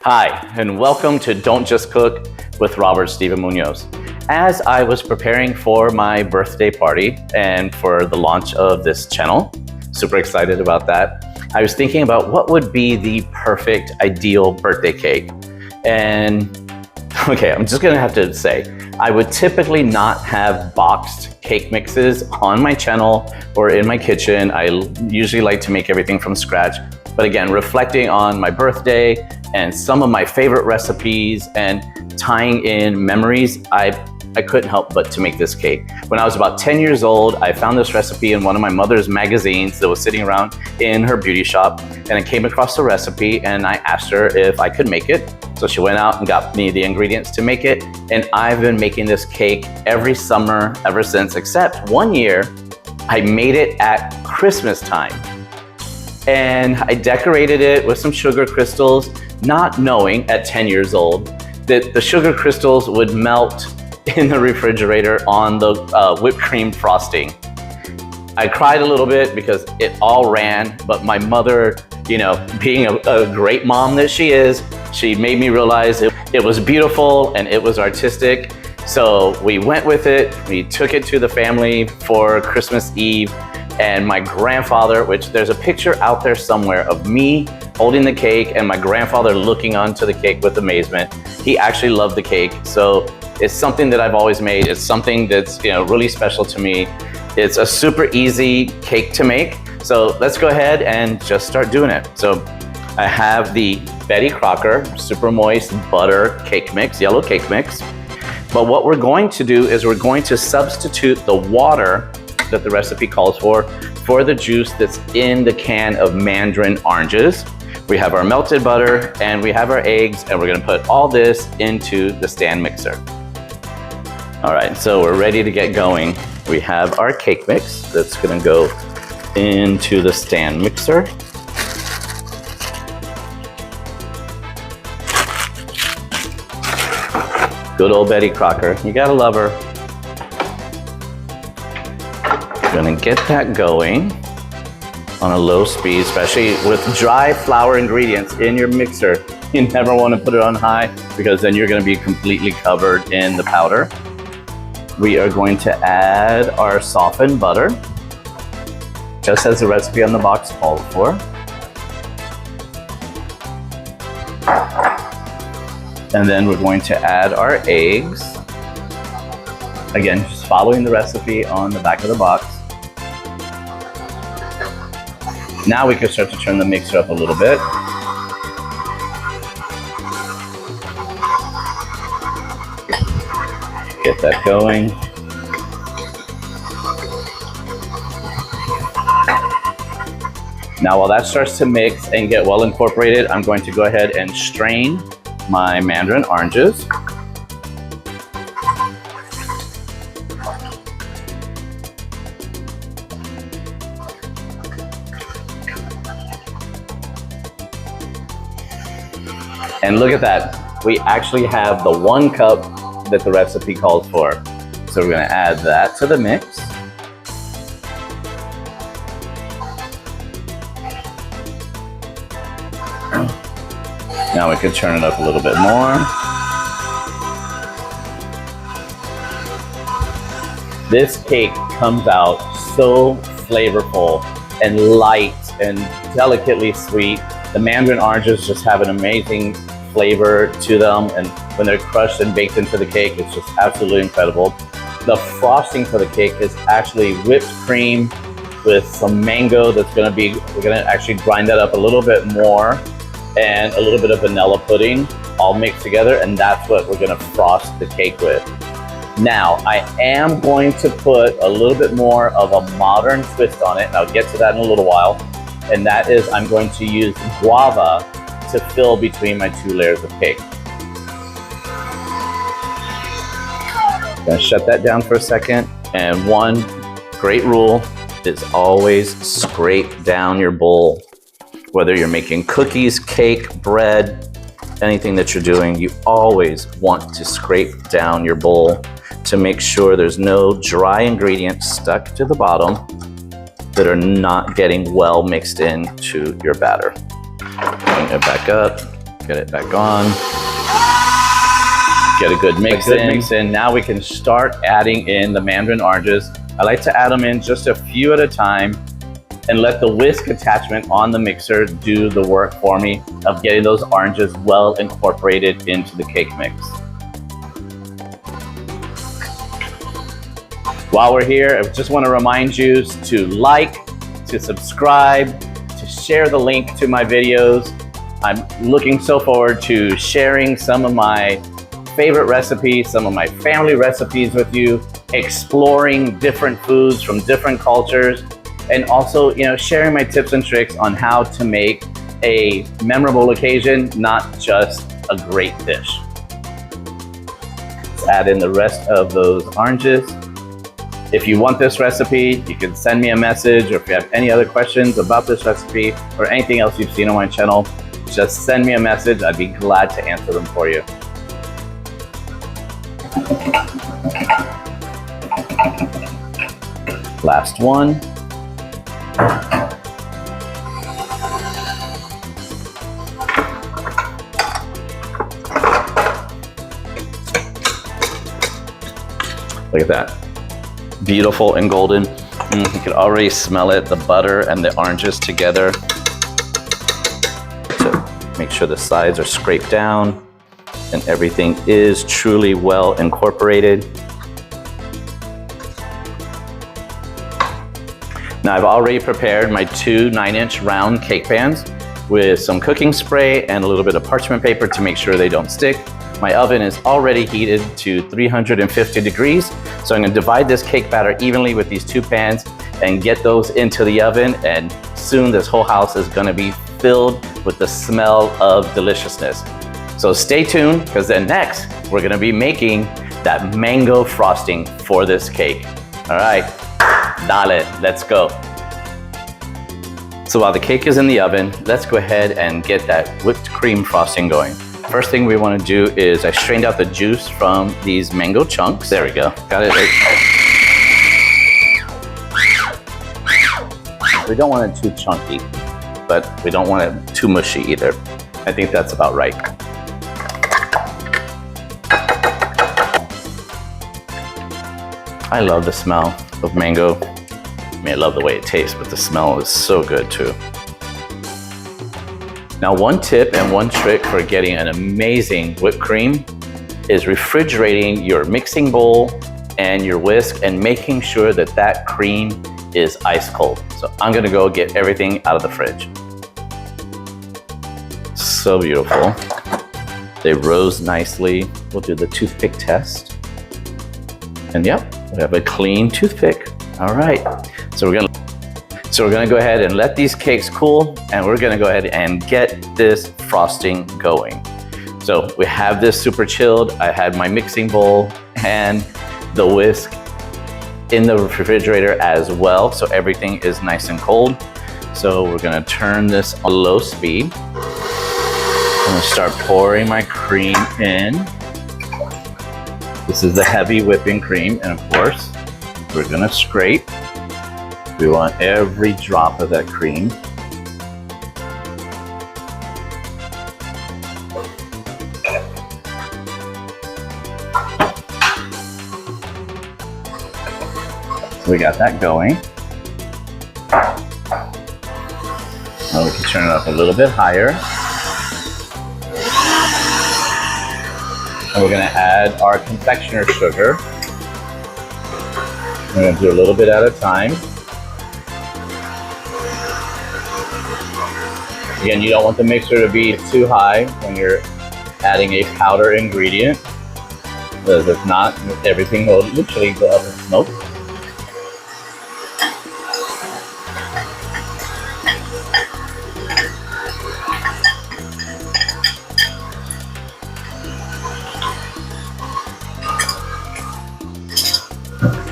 Hi, and welcome to Don't Just Cook with Robert Steven Munoz. As I was preparing for my birthday party and for the launch of this channel, super excited about that, I was thinking about what would be the perfect, ideal birthday cake. And okay, I'm just gonna have to say, I would typically not have boxed cake mixes on my channel or in my kitchen. I usually like to make everything from scratch. But again, reflecting on my birthday and some of my favorite recipes and tying in memories, I couldn't help but to make this cake. When I was about 10 years old, I found this recipe in one of my mother's magazines that was sitting around in her beauty shop, and I came across the recipe and I asked her if I could make it. So she went out and got me the ingredients to make it, and I've been making this cake every summer ever since, except one year I made it at Christmas time. And I decorated it with some sugar crystals, not knowing at 10 years old that the sugar crystals would melt in the refrigerator on the whipped cream frosting. I cried a little bit because it all ran, but my mother, you know, being a great mom that she is, she made me realize it was beautiful and it was artistic. So we went with it. We took it to the family for Christmas Eve. And my grandfather, which there's a picture out there somewhere of me holding the cake and my grandfather looking onto the cake with amazement. He actually loved the cake. So it's something that I've always made. It's something that's, you know, really special to me. It's a super easy cake to make. So let's go ahead and just start doing it. So I have the Betty Crocker Super Moist Butter Cake Mix, yellow cake mix. But what we're going to do is we're going to substitute the water that the recipe calls for the juice that's in the can of mandarin oranges. We have our melted butter and we have our eggs, and we're gonna put all this into the stand mixer. All right, so we're ready to get going. We have our cake mix that's gonna go into the stand mixer. Good old Betty Crocker, you gotta love her. Gonna get that going on a low speed, especially with dry flour ingredients in your mixer. You never want to put it on high because then you're going to be completely covered in the powder. We are going to add our softened butter, just as the recipe on the box called for. And then we're going to add our eggs. Again, just following the recipe on the back of the box. Now we can start to turn the mixer up a little bit. Get that going. Now while that starts to mix and get well incorporated, I'm going to go ahead and strain my mandarin oranges. And look at that, we actually have the 1 cup that the recipe calls for. So we're gonna add that to the mix. Now we can turn it up a little bit more. This cake comes out so flavorful and light and delicately sweet. The mandarin oranges just have an amazing flavor to them, and when they're crushed and baked into the cake, it's just absolutely incredible. The frosting for the cake is actually whipped cream with some mango we're gonna actually grind that up a little bit more, and a little bit of vanilla pudding all mixed together, and that's what we're gonna frost the cake with. Now, I am going to put a little bit more of a modern twist on it, and I'll get to that in a little while, and that is I'm going to use guava to fill between my 2 layers of cake. I'm gonna shut that down for a second, and one great rule is always scrape down your bowl. Whether you're making cookies, cake, bread, anything that you're doing, you always want to scrape down your bowl to make sure there's no dry ingredients stuck to the bottom that are not getting well mixed into your batter. Bring it back up. Get it back on. Get a good mix in. Now we can start adding in the mandarin oranges. I like to add them in just a few at a time and let the whisk attachment on the mixer do the work for me of getting those oranges well incorporated into the cake mix. While we're here, I just want to remind you to like, to subscribe, to share the link to my videos. I'm looking so forward to sharing some of my favorite recipes, some of my family recipes with you, exploring different foods from different cultures, and also, sharing my tips and tricks on how to make a memorable occasion, not just a great dish. Let's add in the rest of those oranges. If you want this recipe, you can send me a message, or if you have any other questions about this recipe or anything else you've seen on my channel, just send me a message. I'd be glad to answer them for you. Last one. Look at that. Beautiful and golden. You can already smell it, the butter and the oranges together. So make sure the sides are scraped down and everything is truly well incorporated. Now I've already prepared my 2 9-inch round cake pans with some cooking spray and a little bit of parchment paper to make sure they don't stick. My oven is already heated to 350 degrees. So I'm gonna divide this cake batter evenly with these 2 pans and get those into the oven, and soon this whole house is gonna be filled with the smell of deliciousness. So stay tuned, because then next we're gonna be making that mango frosting for this cake. All right, dale, let's go. So while the cake is in the oven, let's go ahead and get that whipped cream frosting going. First thing we want to do is I strained out the juice from these mango chunks. There we go. Got it. We don't want it too chunky, but we don't want it too mushy either. I think that's about right. I love the smell of mango. I mean, I love the way it tastes, but the smell is so good too. Now, one tip and one trick for getting an amazing whipped cream is refrigerating your mixing bowl and your whisk and making sure that that cream is ice cold. So I'm gonna go get everything out of the fridge. So beautiful. They rose nicely. We'll do the toothpick test. And yep, we have a clean toothpick. All right, so we're gonna go ahead and let these cakes cool, and we're gonna go ahead and get this frosting going. So we have this super chilled. I had my mixing bowl and the whisk in the refrigerator as well, so everything is nice and cold. So we're gonna turn this on low speed. I'm gonna start pouring my cream in. This is the heavy whipping cream, and of course, we're gonna scrape. We want every drop of that cream. So we got that going. Now we can turn it up a little bit higher. And we're gonna add our confectioner sugar. We're gonna do a little bit at a time. Again, you don't want the mixer to be too high when you're adding a powder ingredient, because if not, everything will literally go up in smoke.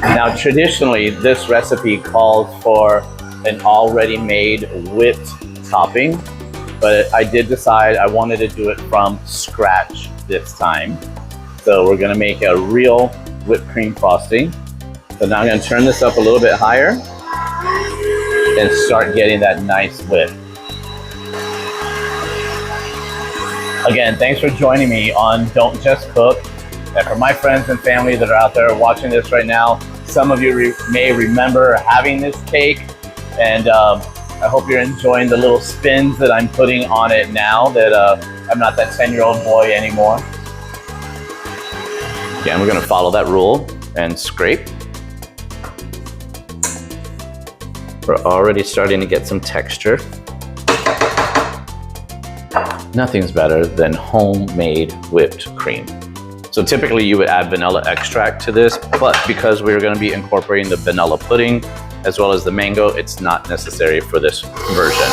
Now, traditionally, this recipe calls for an already made whipped topping, but I did decide I wanted to do it from scratch this time. So we're gonna make a real whipped cream frosting. So now I'm gonna turn this up a little bit higher and start getting that nice whip. Again, thanks for joining me on Don't Just Cook. And for my friends and family that are out there watching this right now, some of you may remember having this cake, and I hope you're enjoying the little spins that I'm putting on it now that I'm not that 10-year-old boy anymore. Again, we're gonna follow that rule and scrape. We're already starting to get some texture. Nothing's better than homemade whipped cream. So typically you would add vanilla extract to this, but because we're going to be incorporating the vanilla pudding as well as the mango, it's not necessary for this version.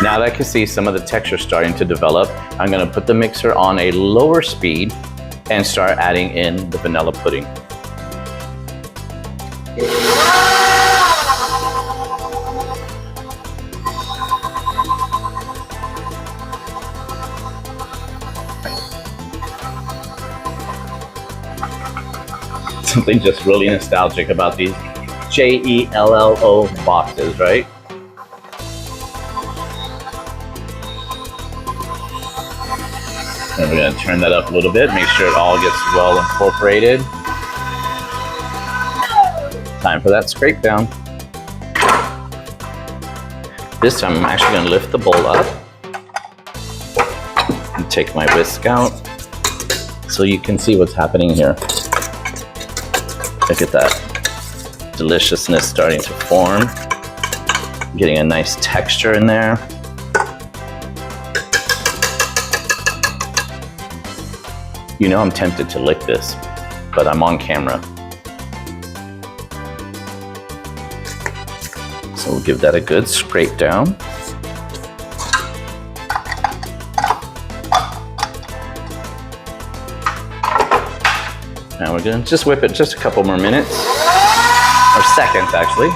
Now that I can see some of the texture starting to develop, I'm going to put the mixer on a lower speed and start adding in the vanilla pudding. Something just really nostalgic about these JELLO boxes, right? And we're gonna turn that up a little bit, make sure it all gets well incorporated. Time for that scrape down. This time I'm actually gonna lift the bowl up and take my whisk out so you can see what's happening here. Look at that deliciousness starting to form. Getting a nice texture in there. You know I'm tempted to lick this, but I'm on camera. So we'll give that a good scrape down. Now we're gonna just whip it just a couple more minutes, or seconds actually.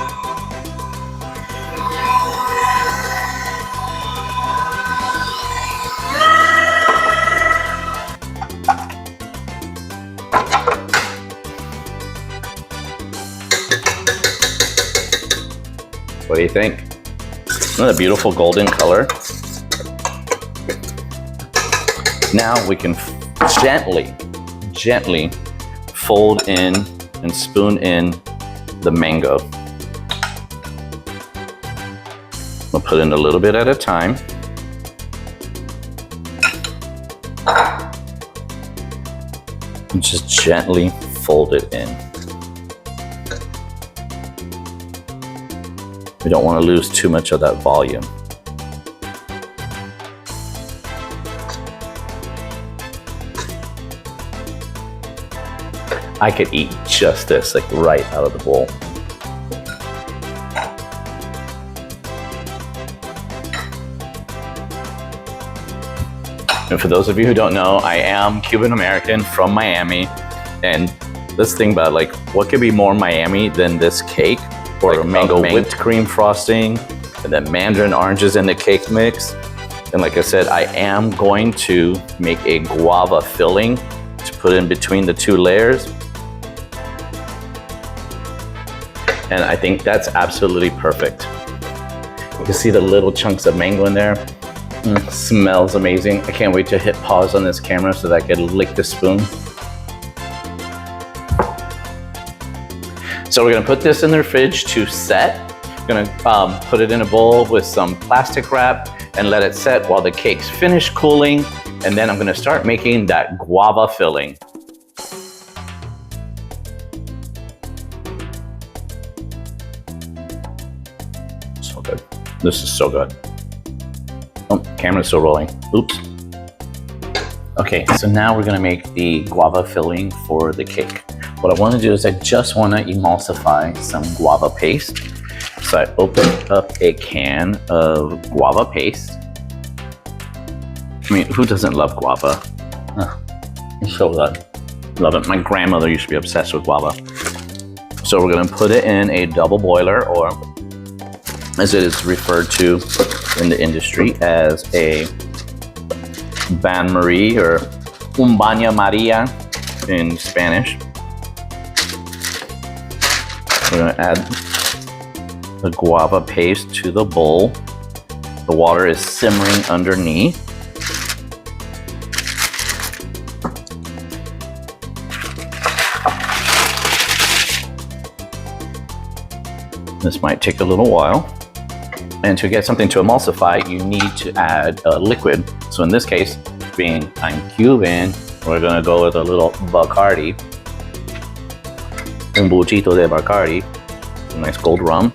What do you think? Isn't that a beautiful golden color? Now we can gently fold in and spoon in the mango. We'll put in a little bit at a time. And just gently fold it in. We don't want to lose too much of that volume. I could eat just this, like right out of the bowl. And for those of you who don't know, I am Cuban American from Miami. And let's think about like, what could be more Miami than this cake? Or like a mango whipped cream frosting, and then mandarin oranges in the cake mix. And like I said, I am going to make a guava filling to put in between the two layers. And I think that's absolutely perfect. You can see the little chunks of mango in there. Smells amazing. I can't wait to hit pause on this camera so that I can lick the spoon. So we're gonna put this in the fridge to set. Gonna put it in a bowl with some plastic wrap and let it set while the cake's finished cooling. And then I'm gonna start making that guava filling. So good. This is so good. Oh, camera's still rolling. Oops. Okay, so now we're gonna make the guava filling for the cake. What I want to do is I just want to emulsify some guava paste. So I opened up a can of guava paste. I mean, who doesn't love guava? It's so good. Love it. My grandmother used to be obsessed with guava. So we're going to put it in a double boiler, or as it is referred to in the industry as a bain-marie or un baño Maria in Spanish. We're going to add the guava paste to the bowl. The water is simmering underneath. This might take a little while. And to get something to emulsify, you need to add a liquid. So in this case, being I'm Cuban, we're gonna go with a little Bacardi. Un buchito de Bacardi. A nice gold rum.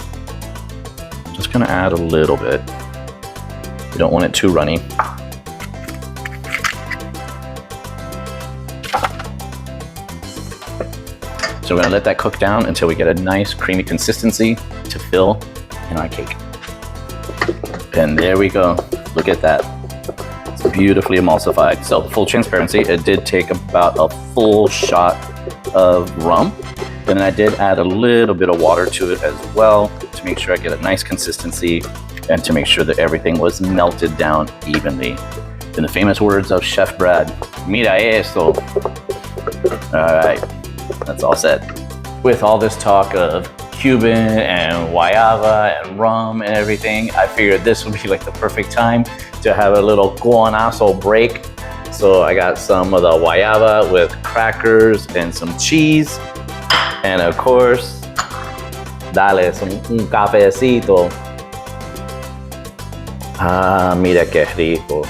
Just gonna add a little bit. You don't want it too runny. So we're gonna let that cook down until we get a nice creamy consistency to fill in our cake. And there we go. Look at that. It's beautifully emulsified. So full transparency, it did take about a full shot of rum. Then I did add a little bit of water to it as well to make sure I get a nice consistency and to make sure that everything was melted down evenly. In the famous words of Chef Brad, mira esto. All right, that's all set. With all this talk of Cuban and guayaba and rum and everything, I figured this would be like the perfect time to have a little guanazo break. So I got some of the guayaba with crackers and some cheese. And of course, dale un cafecito. Ah, mira que rico.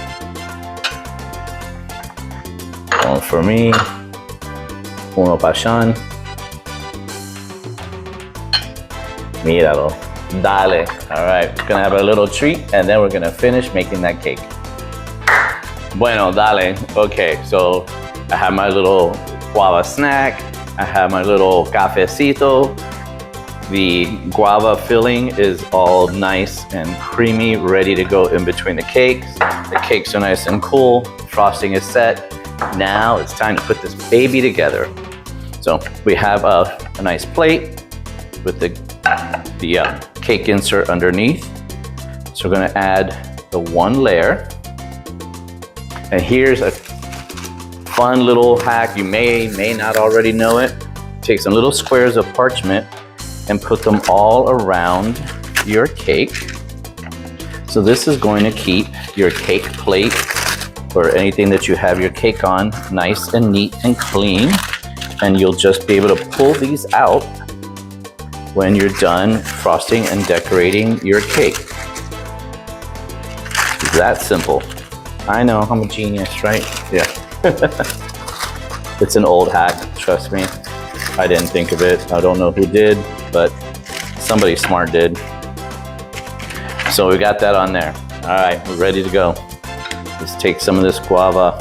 One for me, uno pa Sean. Míralo, dale. All right, gonna have a little treat and then we're gonna finish making that cake. Bueno, dale. Okay, so I have my little guava snack. I have my little cafecito. The guava filling is all nice and creamy, ready to go in between the cakes. The cakes are nice and cool. Frosting is set. Now it's time to put this baby together. So we have a nice plate with the cake insert underneath. So we're gonna add the one layer. And here's a fun little hack. You may not already know it. Take some little squares of parchment and put them all around your cake. So this is going to keep your cake plate or anything that you have your cake on nice and neat and clean. And you'll just be able to pull these out when you're done frosting and decorating your cake. It's that simple. I know, I'm a genius, right? Yeah. It's an old hack, trust me. I didn't think of it. I don't know who did, but somebody smart did. So we got that on there. All right, we're ready to go. Let's take some of this guava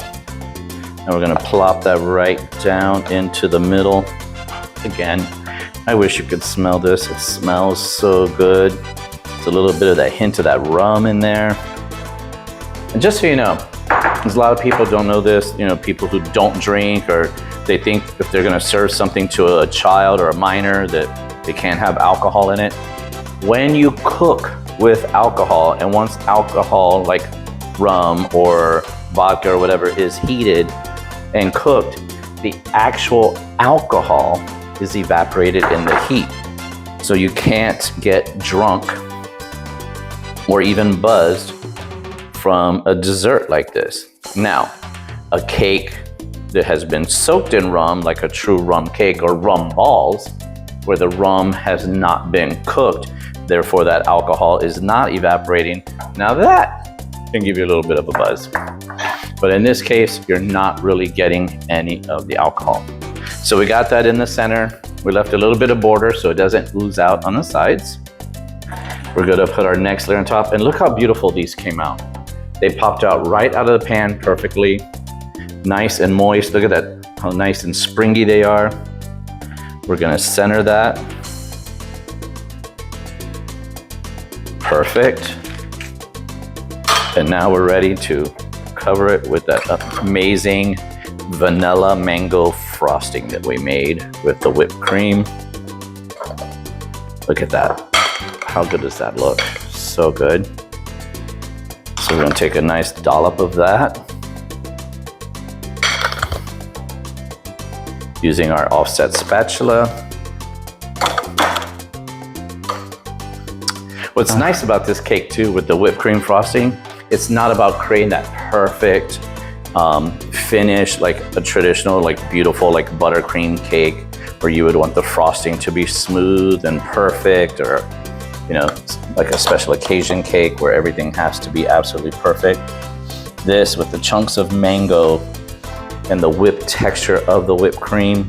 and we're gonna plop that right down into the middle. Again, I wish you could smell this. It smells so good. It's a little bit of that hint of that rum in there. And just so you know, there's a lot of people don't know this, you know, people who don't drink or they think if they're gonna serve something to a child or a minor that they can't have alcohol in it. When you cook with alcohol and once alcohol like rum or vodka or whatever is heated and cooked, the actual alcohol is evaporated in the heat. So you can't get drunk or even buzzed from a dessert like this. Now, a cake that has been soaked in rum, like a true rum cake or rum balls, where the rum has not been cooked, therefore that alcohol is not evaporating. Now that can give you a little bit of a buzz. But in this case, you're not really getting any of the alcohol. So we got that in the center. We left a little bit of border so it doesn't ooze out on the sides. We're gonna put our next layer on top and look how beautiful these came out. They popped out right out of the pan perfectly. Nice and moist. Look at that, how nice and springy they are. We're gonna center that. Perfect. And now we're ready to cover it with that amazing vanilla mango frosting that we made with the whipped cream. Look at that. How good does that look? So good. So we're gonna take a nice dollop of that. Using our offset spatula. What's nice about this cake too, with the whipped cream frosting, it's not about creating that perfect finish like a traditional, like beautiful, like buttercream cake, where you would want the frosting to be smooth and perfect, or like a special occasion cake where everything has to be absolutely perfect. This, with the chunks of mango and the whipped texture of the whipped cream,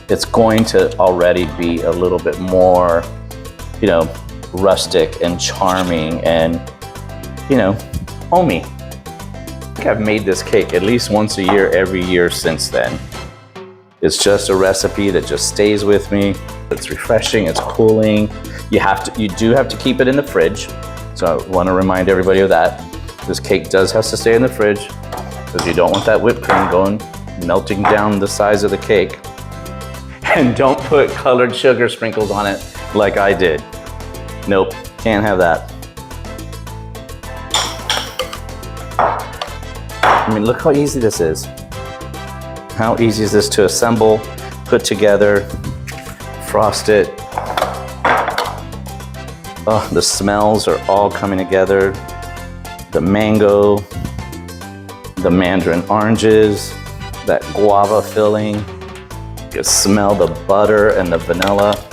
it's going to already be a little bit more, rustic and charming and, homey. I think I've made this cake at least once a year, every year since then. It's just a recipe that just stays with me. It's refreshing, it's cooling. You do have to keep it in the fridge. So I want to remind everybody of that. This cake does have to stay in the fridge because you don't want that whipped cream going, melting down the size of the cake. And don't put colored sugar sprinkles on it like I did. Nope, can't have that. I mean, look how easy this is. How easy is this to assemble, put together, frost it. Oh, the smells are all coming together. The mango, the mandarin oranges, that guava filling. You can smell the butter and the vanilla.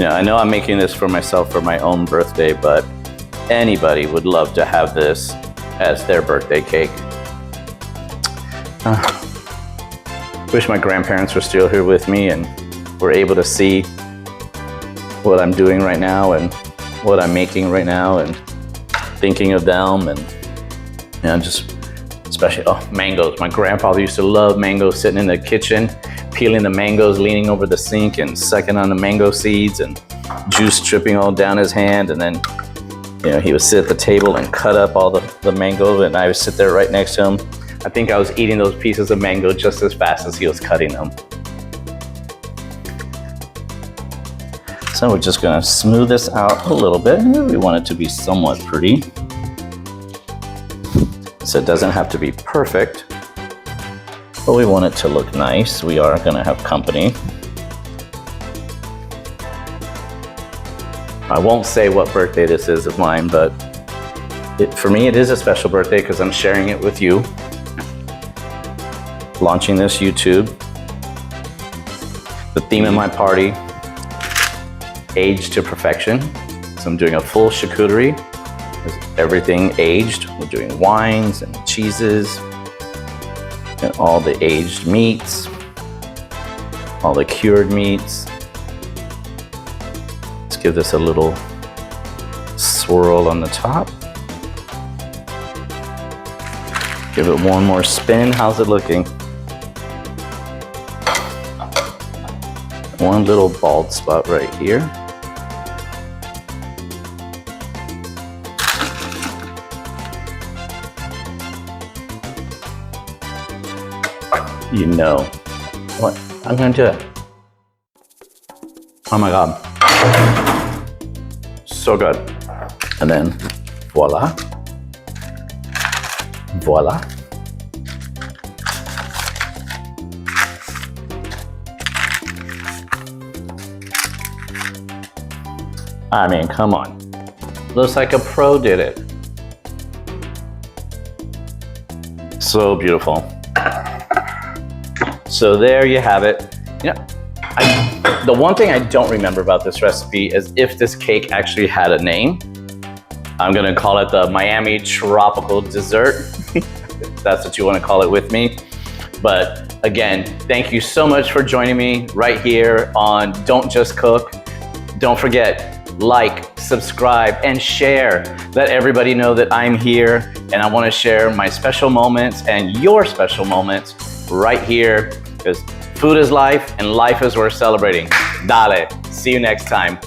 I know I'm making this for myself for my own birthday, but anybody would love to have this as their birthday cake. Wish my grandparents were still here with me and were able to see what I'm doing right now and what I'm making right now, and thinking of them, and just especially mangoes. My grandfather used to love mangoes, sitting in the kitchen peeling the mangoes, leaning over the sink and sucking on the mango seeds, and juice dripping all down his hand. And then he would sit at the table and cut up all the mango, and I would sit there right next to him. I think I was eating those pieces of mango just as fast as he was cutting them. So we're just gonna smooth this out a little bit. We want it to be somewhat pretty. So it doesn't have to be perfect, but we want it to look nice. We are gonna have company. I won't say what birthday this is of mine, but for me it is a special birthday because I'm sharing it with you. Launching this YouTube. The theme of my party, aged to perfection. So I'm doing a full charcuterie. Everything aged. We're doing wines and cheeses and all the aged meats, all the cured meats. Let's give this a little swirl on the top. Give it one more spin. How's it looking? One little bald spot right here. What? I'm gonna do it. Oh my God. So good. And then voila. Voila. I mean, come on. Looks like a pro did it. So beautiful. So there you have it. The one thing I don't remember about this recipe is if this cake actually had a name. I'm gonna call it the Miami Tropical Dessert. If that's what you wanna call it with me. But again, thank you so much for joining me right here on Don't Just Cook. Don't forget, like, subscribe, and share. Let everybody know that I'm here and I wanna share my special moments and your special moments right here, because food is life and life is worth celebrating. Dale, see you next time.